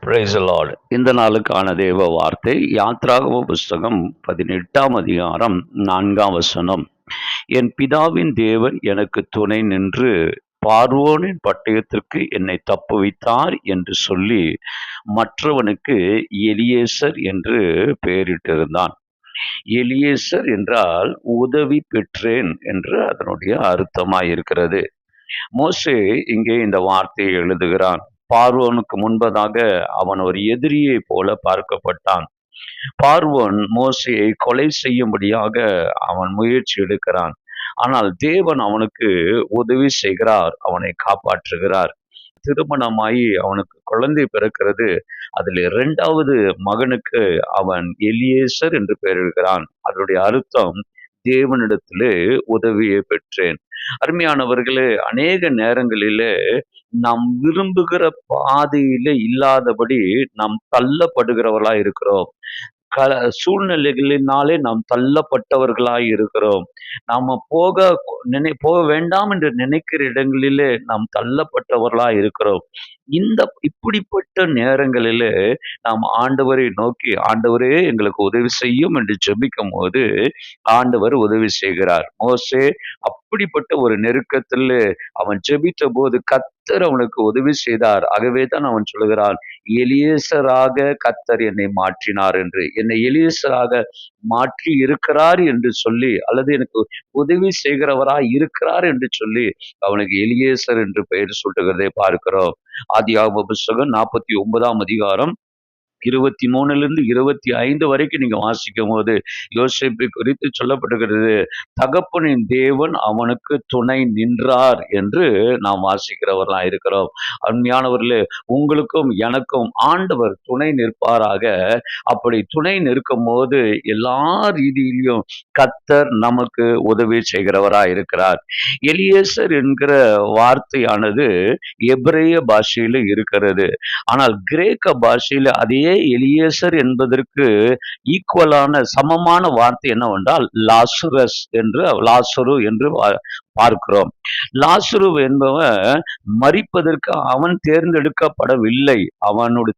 Praise the Lord. இந்த நாளுக்கான தேவ வார்த்தை யாத்ராகம புஸ்தகம் 18ஆம் அதிகாரம் 4ஆம் வசனம். என் பிதாவின் தேவன் எனக்கு துணை நின்று பார்வோனின் பட்டயத்திற்கு என்னை தப்புவித்தார் என்று சொல்லி மற்றவனுக்கு எலியேசர் என்று பெயரிட்டிருந்தான். எலியேசர் என்றால் உதவி பெற்றேன் என்று அதனுடைய அர்த்தமாயிருக்கிறது. மோசே இங்கே இந்த வார்த்தையை எழுதுகிறான். பார்வோனுக்கு முன்பதாக அவன் ஒரு எதிரியை போல பார்க்கப்பட்டான். பார்வோன் மோசேயை கொலை செய்யும்படியாக அவன் முயற்சி எடுக்கிறான். ஆனால் தேவன் அவனுக்கு உதவி செய்கிறார், அவனை காப்பாற்றுகிறார். திருமணமாகி அவனுக்கு குழந்தை பிறக்கிறது. அதில் 2வது மகனுக்கு அவன் எலியேசர் என்று பெயரிடுகிறான். அதனுடைய அர்த்தம் தேவனிடத்திலே உதவியை பெற்றேன். அருமையானவர்களே, அநேக நேரங்களிலே நாம் விரும்புகிற பாதையிலே இல்லாதபடி நாம் தள்ளப்படுகிறவர்களா இருக்கிறோம். சூழ்நிலைகளினாலே நாம் தள்ளப்பட்டவர்களாய் இருக்கிறோம். நாம போக வேண்டாம் என்று நினைக்கிற இடங்களிலே நாம் தள்ளப்பட்டவர்களாய் இருக்கிறோம். இப்படிப்பட்ட நேரங்களிலே நாம் ஆண்டவரை நோக்கி, ஆண்டவரே எங்களுக்கு உதவி செய்யும் என்று ஜெபிக்கும் போது ஆண்டவர் உதவி செய்கிறார். மோசே அப்படிப்பட்ட ஒரு நெருக்கத்தில் அவன் ஜெபித்த போது கர்த்தர் அவனுக்கு உதவி செய்தார். ஆகவே தான் அவன் சொல்லுகிறான், எலியேசராக கர்த்தர் என்னை மாற்றினார் என்று. என்னை எலியேசராக மாற்றி இருக்கிறார் என்று சொல்லி, அல்லது எனக்கு உதவி செய்கிறவராய் இருக்கிறார் என்று சொல்லி அவனுக்கு எலியேசர் என்று பெயர் சூட்டுகிறதை பார்க்கிறோம். ஆதியாகம புஸ்தகம் 49ஆம் அதிகாரம் 23லிருந்து 25 வரைக்கும் நீங்க வாசிக்கும் போது யோசேப்பை குறித்து சொல்லப்படுகிறது. தகப்பனின் தேவன் அவனுக்கு துணை நின்றார் என்று நாம் வாசிக்கிறவர்களா இருக்கிறோம். அருமையானவர்களே, உங்களுக்கும் எனக்கும் ஆண்டவர் துணை நிற்பாராக. அப்படி துணை நிற்கும் போது எல்லா ரீதியிலும் கர்த்தர் நமக்கு உதவி செய்கிறவரா இருக்கிறார். எலியேசர் என்கிற வார்த்தையானது எபிரேய பாஷையில இருக்கிறது. ஆனால் கிரேக்க பாஷையில அதே எலியேசர் என்பதற்கு ஈக்குவலான சமமான வார்த்தை என்னவென்றால் லாசரு என்று பார்க்கிறோம். லாசரு என்பவன் மரிப்பதற்கு அவன் தேர்ந்தெடுக்கப்படவில்லை. அவனுடைய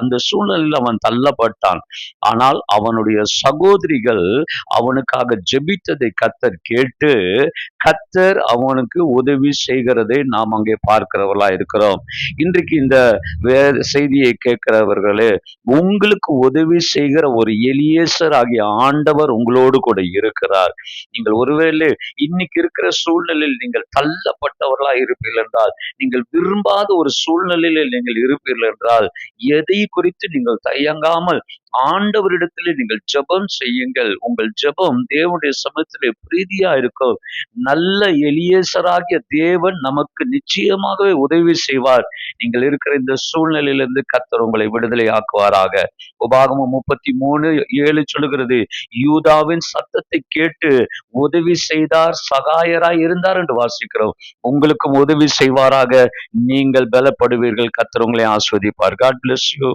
அந்த சூழ்நிலையில் அவன் தள்ளப்பட்டான். ஆனால் அவனுடைய சகோதரிகள் அவனுக்காக ஜெபித்ததை கர்த்தர் கேட்டு கர்த்தர் அவனுக்கு உதவி செய்கிறதை நாம் அங்கே பார்க்கிறவர்களா இருக்கிறோம். இன்றைக்கு இந்த செய்தியை கேட்கிறவர்களே, உங்களுக்கு உதவி செய்கிற ஒரு எலியேசர் ஆகிய ஆண்டவர் உங்களோடு கூட இருக்கிறார். நீங்கள் ஒருவேளை இன்னைக்கு இருக்கிற சூழ்நிலையில் நீங்கள் தள்ளப்பட்டவர்களா இருப்பீர்கள் என்றால், நீங்கள் விரும்பாத ஒரு சூழ்நிலையில் நீங்கள் இருப்பீர்கள் என்றால், எதை குறித்து நீங்கள் தயங்காமல் ஆண்டவரிடத்திலே நீங்கள் ஜெபம் செய்யுங்கள். உங்கள் ஜெபம் தேவனுடைய சமூகத்திலே பிரீதியா இருக்கும். நல்ல எலியேசராகிய தேவன் நமக்கு நிச்சயமாகவே உதவி செய்வார். நீங்கள் இருக்கிற இந்த சூழ்நிலையிலிருந்து கர்த்தர் உங்களை விடுதலை ஆக்குவாராக. உபாகமம் 33:7 சொல்லுகிறது, யூதாவின் சத்தத்தை கேட்டு உதவி செய்தார், சகாயராய் இருந்தார் என்று வாசிக்கிறோம். உங்களுக்கும் உதவி செய்வாராக. நீங்கள் பலப்படுவீர்கள். கர்த்தர் உங்களை ஆசீர்வதிப்பார். God bless you.